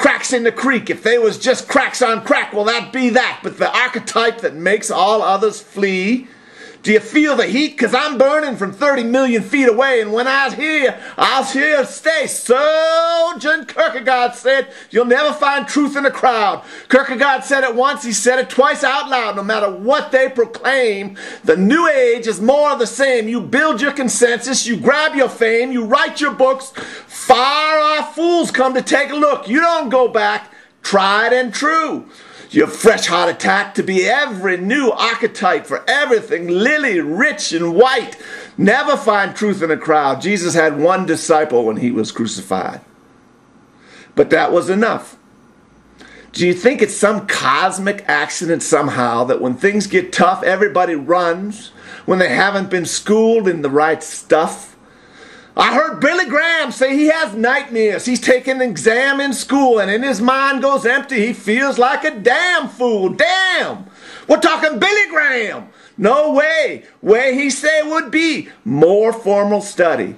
cracks in the creek. If they was just cracks on crack, well, that'd be that. But the archetype that makes all others flee. Do you feel the heat? Because I'm burning from 30 million feet away, and when I was here, I was here to stay. So, John Kierkegaard said, you'll never find truth in a crowd. Kierkegaard said it once, he said it twice out loud. No matter what they proclaim, the new age is more of the same. You build your consensus, you grab your fame, you write your books. Far-off fools come to take a look. You don't go back, tried and true. Your fresh heart attack to be every new archetype for everything, lily, rich, and white. Never find truth in a crowd. Jesus had one disciple when he was crucified. But that was enough. Do you think it's some cosmic accident somehow that when things get tough, everybody runs, when they haven't been schooled in the right stuff? I heard Billy Graham say he has nightmares. He's taking an exam in school and in his mind goes empty. He feels like a damn fool. Damn! We're talking Billy Graham. No way. Way he say would be more formal study.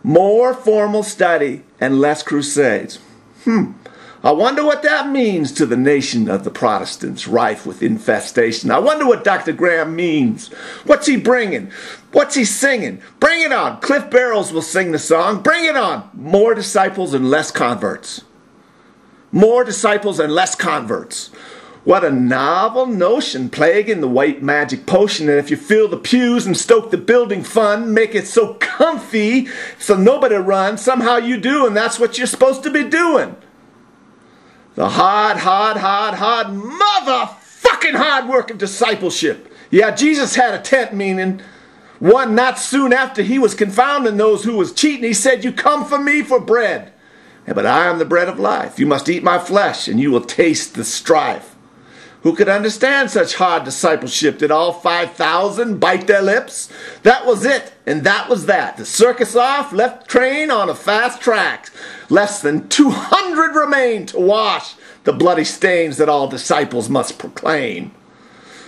More formal study and less crusades. I wonder what that means to the nation of the Protestants, rife with infestation. I wonder what Dr. Graham means. What's he bringing? What's he singing? Bring it on. Cliff Barrows will sing the song. Bring it on. More disciples and less converts. More disciples and less converts. What a novel notion, plaguing the white magic potion. And if you fill the pews and stoke the building fun, make it so comfy so nobody runs, somehow you do, and that's what you're supposed to be doing. The motherfucking hard work of discipleship. Yeah, Jesus had a tent meaning. One not soon after he was confounding those who was cheating. He said, you come for me for bread. But I am the bread of life. You must eat my flesh and you will taste the strife. Who could understand such hard discipleship? Did all 5,000 bite their lips? That was it, and that was that. The circus off, left train on a fast track. Less than 200 remain to wash the bloody stains that all disciples must proclaim.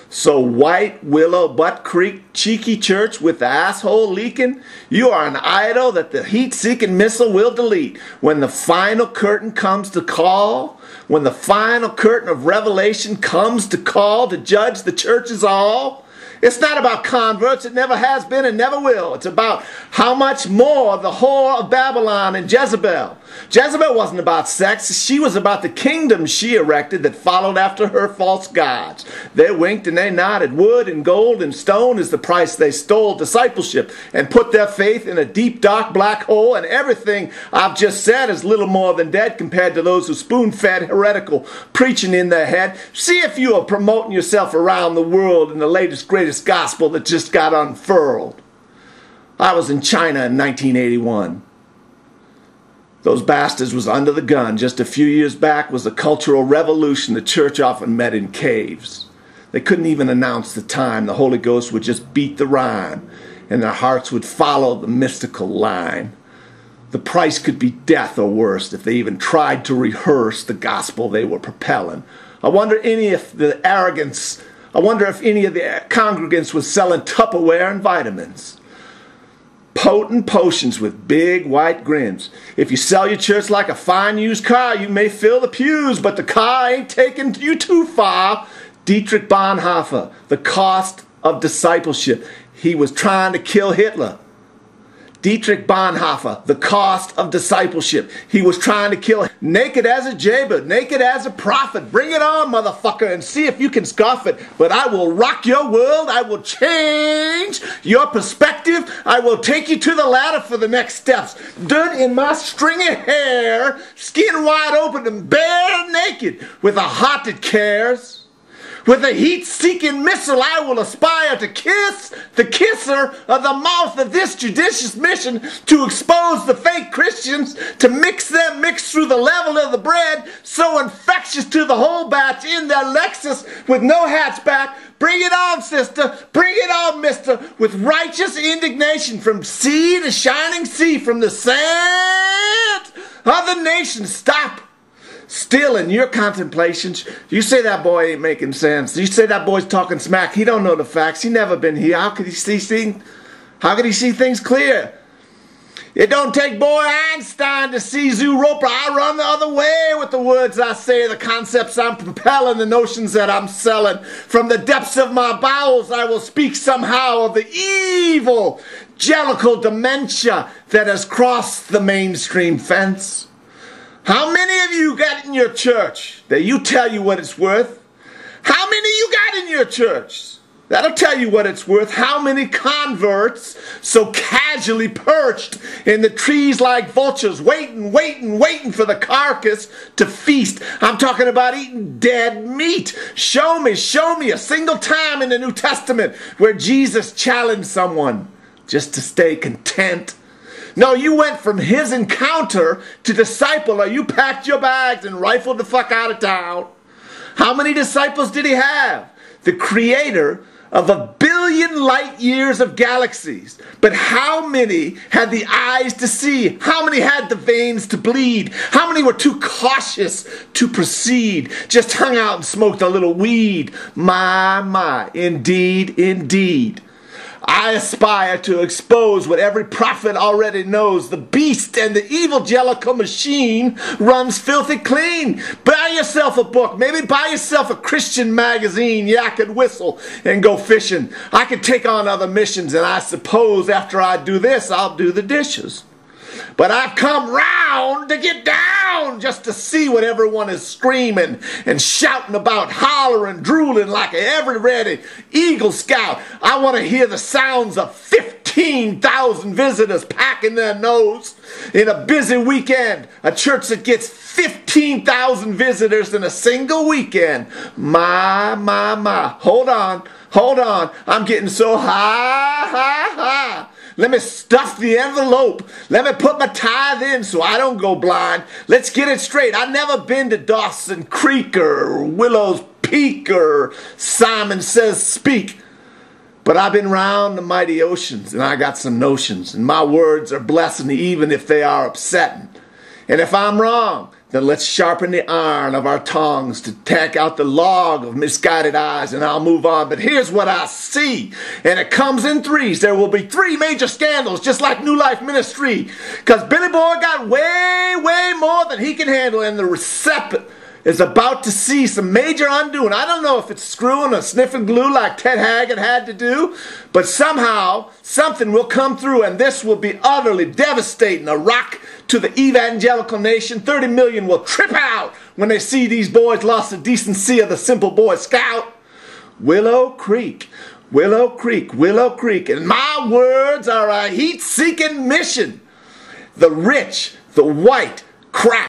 So white, Willow, Butt Creek, cheeky church with the asshole leaking, you are an idol that the heat-seeking missile will delete. When the final curtain comes to call, when the final curtain of revelation comes to call to judge the churches all, it's not about converts. It never has been and never will. It's about how much more the whore of Babylon and Jezebel. Jezebel wasn't about sex. She was about the kingdom she erected that followed after her false gods. They winked and they nodded. Wood and gold and stone is the price they stole discipleship and put their faith in a deep, dark black hole. And everything I've just said is little more than dead compared to those who spoon-fed heretical preaching in their head. See if you are promoting yourself around the world in the latest, greatest gospel that just got unfurled. I was in China in 1981. Those bastards was under the gun. Just a few years back was a cultural revolution. The church often met in caves. They couldn't even announce the time. The Holy Ghost would just beat the rhyme, and their hearts would follow the mystical line. The price could be death or worse if they even tried to rehearse the gospel they were propelling. I wonder if any of the congregants was selling Tupperware and vitamins. Potent potions with big white grins. If you sell your church like a fine used car, you may fill the pews, but the car ain't taking you too far. Dietrich Bonhoeffer, The Cost of Discipleship. He was trying to kill Hitler. Dietrich Bonhoeffer, The Cost of Discipleship. He was trying to kill him. Naked as a jaybird, naked as a prophet. Bring it on, motherfucker, and see if you can scoff it. But I will rock your world. I will change your perspective. I will take you to the ladder for the next steps. Dirt in my stringy hair, skin wide open and bare naked, with a heart that cares. With a heat-seeking missile, I will aspire to kiss the kisser of the mouth of this judicious mission to expose the fake Christians, to mix them through the level of the bread, so infectious to the whole batch in their Lexus with no hatchback. Bring it on, sister. Bring it on, mister. With righteous indignation from sea to shining sea, from the sand of the nations. Stop. Still in your contemplations, you say that boy ain't making sense. You say that boy's talking smack. He don't know the facts. He never been here. How could he see things clear? It don't take boy Einstein to see Zoo Roper. I run the other way with the words I say, the concepts I'm propelling, the notions that I'm selling. From the depths of my bowels I will speak somehow of the evil, jellicle dementia that has crossed the mainstream fence. How many of you got in your church that you tell you what it's worth? How many you got in your church? That'll tell you what it's worth. How many converts so casually perched in the trees like vultures, waiting for the carcass to feast. I'm talking about eating dead meat. Show me a single time in the New Testament where Jesus challenged someone just to stay content. No, you went from his encounter to disciple, or you packed your bags and rifled the fuck out of town. How many disciples did he have? The creator of 1 billion light years of galaxies. But how many had the eyes to see? How many had the veins to bleed? How many were too cautious to proceed? Just hung out and smoked a little weed. My, indeed, indeed. I aspire to expose what every prophet already knows. The beast and the evil jellicle machine runs filthy clean. Buy yourself a book. Maybe buy yourself a Christian magazine. Yeah, I could whistle and go fishing. I could take on other missions, and I suppose after I do this, I'll do the dishes. But I've come round to get down just to see what everyone is screaming and shouting about, hollering, drooling like every ready Eagle Scout. I want to hear the sounds of 15,000 visitors packing their nose in a busy weekend. A church that gets 15,000 visitors in a single weekend. My. Hold on. I'm getting so high. Let me stuff the envelope. Let me put my tithe in so I don't go blind. Let's get it straight. I've never been to Dawson Creek or Willow's Peak or Simon Says Speak. But I've been round the mighty oceans, and I got some notions, and my words are blessing even if they are upsetting. And if I'm wrong, then let's sharpen the iron of our tongues to take out the log of misguided eyes, and I'll move on. But here's what I see, and it comes in threes. There will be 3 major scandals, just like New Life Ministry, because Billy Boy got way more than he can handle, and the recipient is about to see some major undoing. I don't know if it's screwing or sniffing glue like Ted Haggard had to do, but somehow something will come through, and this will be utterly devastating. A rock to the evangelical nation. 30 million will trip out when they see these boys lost the decency of the simple Boy Scout. Willow Creek, and my words are a heat-seeking mission. The rich, the white, crack.